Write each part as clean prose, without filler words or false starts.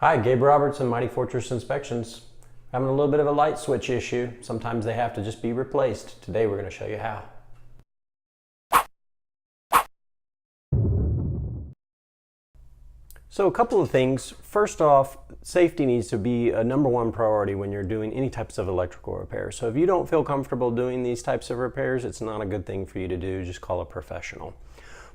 Hi, Gabe Robertson, Mighty Fortress Inspections. Having a little bit of a light switch issue. Sometimes they have to just be replaced. Today we're going to show you how. So a couple of things. First off, safety needs to be a #1 priority when you're doing any types of electrical repair. So if you don't feel comfortable doing these types of repairs, it's not a good thing for you to do. Just call a professional.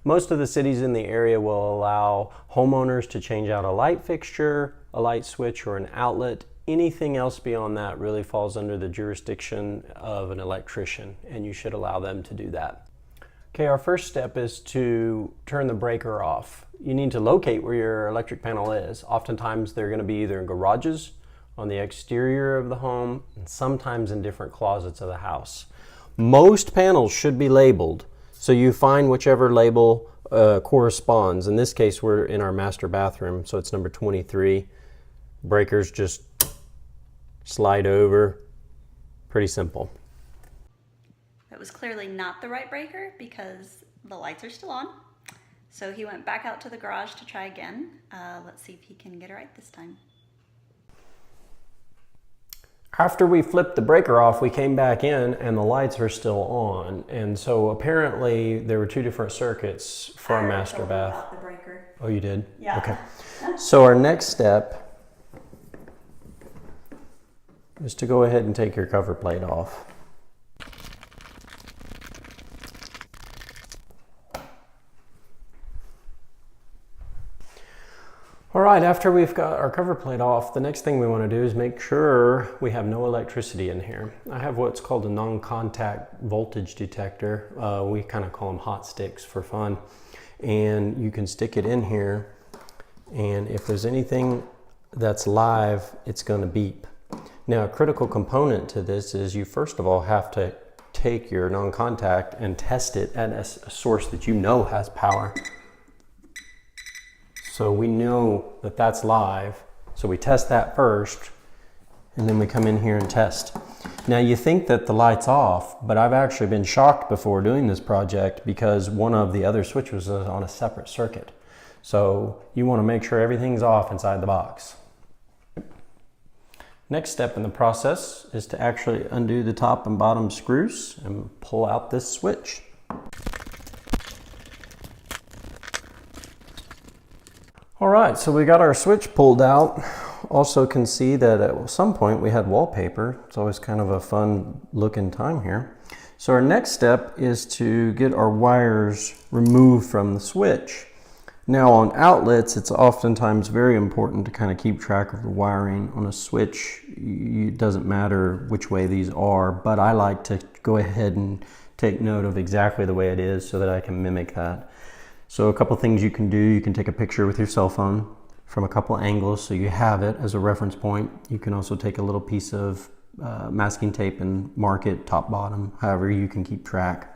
Most of the cities in the area will allow homeowners to change out a light fixture, a light switch, or an outlet. Anything else beyond that really falls under the jurisdiction of an electrician, and you should allow them to do that. Okay, our first step is to turn the breaker off. You need to locate where your electric panel is. Oftentimes they're going to be either in garages, on the exterior of the home, and sometimes in different closets of the house. Most panels should be labeled, so you find whichever label corresponds. In this case, we're in our master bathroom, so it's number 23. Breakers just slide over. Pretty simple. That was clearly not the right breaker because the lights are still on. So he went back out to the garage to try again. Let's see if he can get it right this time. After we flipped the breaker off, we came back in and the lights are still on. And so apparently there were two different circuits for our master bath. About the breaker. Oh, you did? Yeah. Okay. So our next step is to go ahead and take your cover plate off. All right, after we've got our cover plate off, the next thing we want to do is make sure we have no electricity in here. I have what's called a non-contact voltage detector. We kind of call them hot sticks for fun. And you can stick it in here, and if there's anything that's live, it's going to beep. Now, a critical component to this is you first of all have to take your non-contact and test it at a source that you know has power. So we know that that's live, so we test that first, and then we come in here and test. Now you think that the light's off, but I've actually been shocked before doing this project because one of the other switches was on a separate circuit. So you want to make sure everything's off inside the box. Next step in the process is to actually undo the top and bottom screws and pull out this switch. All right, so we got our switch pulled out. Also can see that at some point we had wallpaper. It's always kind of a fun looking time here. So our next step is to get our wires removed from the switch. Now on outlets, it's oftentimes very important to kind of keep track of the wiring. On a switch, it doesn't matter which way these are, but I like to go ahead and take note of exactly the way it is so that I can mimic that. So a couple things you can do, you can take a picture with your cell phone from a couple angles so you have it as a reference point. You can also take a little piece of masking tape and mark it top, bottom, however you can keep track.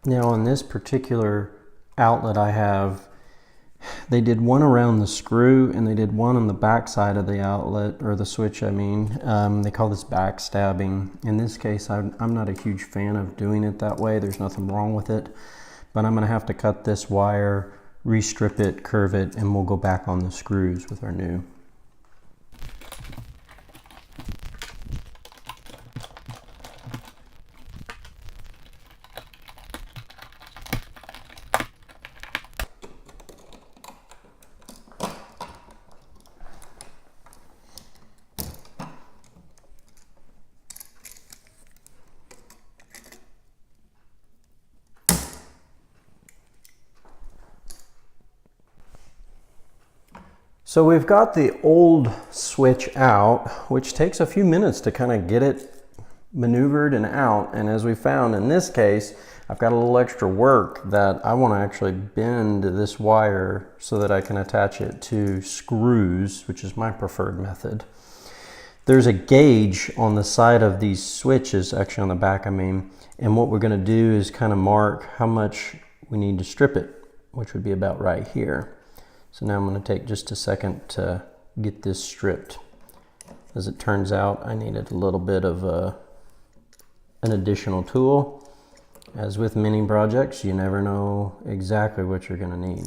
Now on this particular outlet I have, they did one around the screw and they did one on the back side of the outlet, or the switch I mean. They call this backstabbing. In this case I'm not a huge fan of doing it that way. There's nothing wrong with it, but I'm going to have to cut this wire, restrip it, curve it, and we'll go back on the screws with our new. So we've got the old switch out, which takes a few minutes to kind of get it maneuvered and out. And as we found in this case, I've got a little extra work that I want to actually bend this wire so that I can attach it to screws, which is my preferred method. There's a gauge on the side of these switches, actually on the back I mean, and what we're going to do is kind of mark how much we need to strip it. which would be about right here. So now I'm going to take just a second to get this stripped. As it turns out, I needed a little bit of an additional tool. As with many projects, you never know exactly what you're going to need.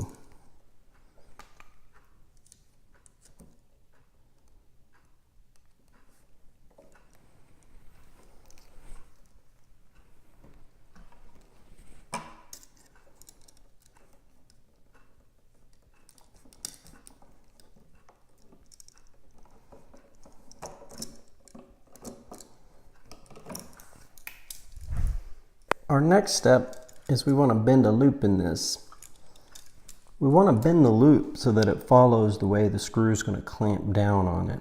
Our next step is we want to bend a loop in this. We want to bend the loop so that it follows the way the screw is going to clamp down on it.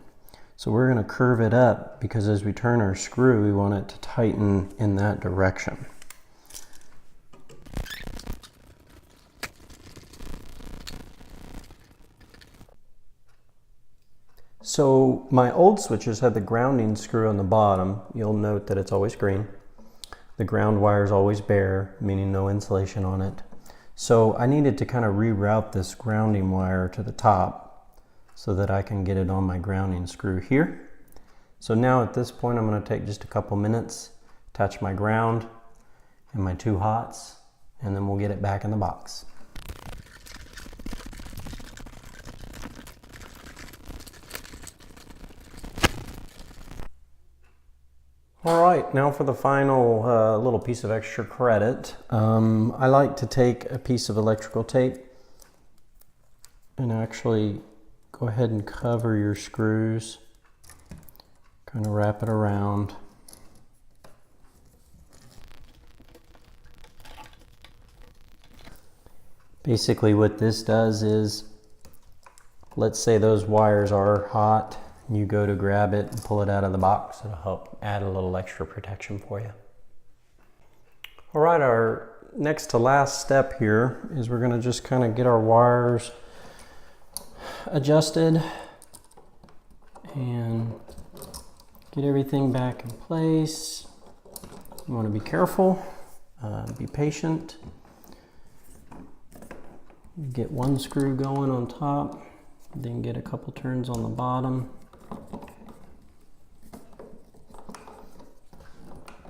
So we're going to curve it up because as we turn our screw, we want it to tighten in that direction. So my old switches had the grounding screw on the bottom. You'll note that it's always green. The ground wire is always bare, meaning no insulation on it. So I needed to kind of reroute this grounding wire to the top so that I can get it on my grounding screw here. So now at this point, I'm going to take just a couple minutes, attach my ground and my two hots, and then we'll get it back in the box. All right, now for the final little piece of extra credit. I like to take a piece of electrical tape and actually go ahead and cover your screws, kind of wrap it around. Basically what this does is, let's say those wires are hot, you go to grab it and pull it out of the box. It'll help add a little extra protection for you. All right, our next to last step here is we're going to just kind of get our wires adjusted and get everything back in place. You want to be careful, be patient. Get one screw going on top, then get a couple turns on the bottom.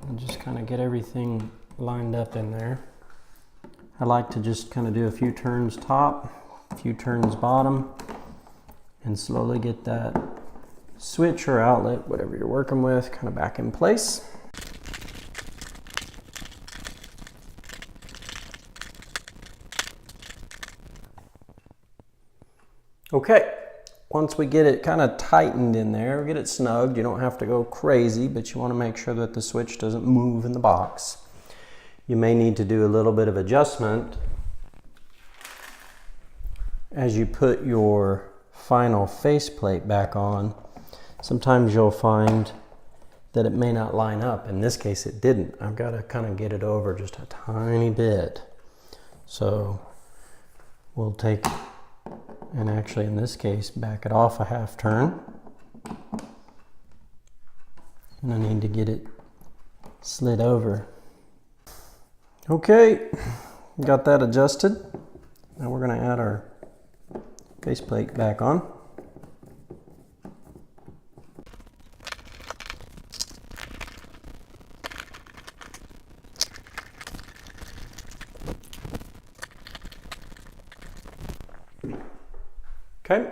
And just kind of get everything lined up in there. I like to just kind of do a few turns top, a few turns bottom, and slowly get that switch or outlet, whatever you're working with, kind of back in place. Okay. Once we get it kind of tightened in there, get it snugged, you don't have to go crazy, but you want to make sure that the switch doesn't move in the box. You may need to do a little bit of adjustment as you put your final faceplate back on. Sometimes you'll find that it may not line up. In this case, it didn't. I've got to kind of get it over just a tiny bit. So we'll take, and actually in this case, back it off a half turn. And I need to get it slid over. Okay, got that adjusted. Now we're going to add our faceplate back on. Okay,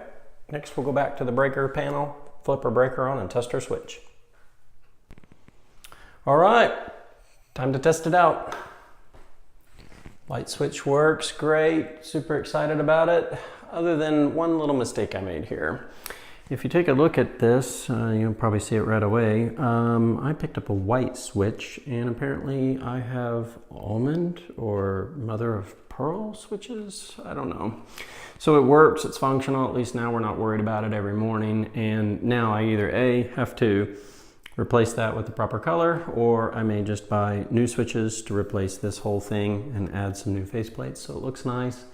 next we'll go back to the breaker panel, flip our breaker on and test our switch. All right, time to test it out. Light switch works great, super excited about it, other than one little mistake I made here. If you take a look at this, you'll probably see it right away. I picked up a white switch and apparently I have almond or mother of pearl switches, I don't know. So it works, it's functional, at least now we're not worried about it every morning. And now I either A, have to replace that with the proper color, or I may just buy new switches to replace this whole thing and add some new faceplates so it looks nice.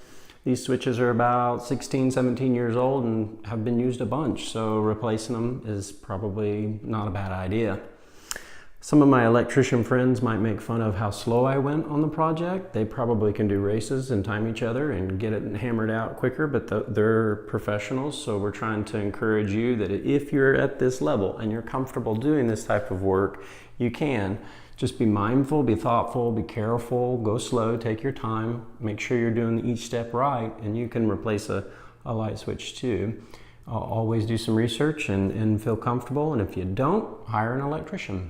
These switches are about 16, 17 years old and have been used a bunch, so replacing them is probably not a bad idea. Some of my electrician friends might make fun of how slow I went on the project. They probably can do races and time each other and get it hammered out quicker, but they're professionals. So we're trying to encourage you that if you're at this level and you're comfortable doing this type of work, you can. Just be mindful, be thoughtful, be careful, go slow, take your time, make sure you're doing each step right, and you can replace a light switch too. Always do some research and feel comfortable, and if you don't, hire an electrician.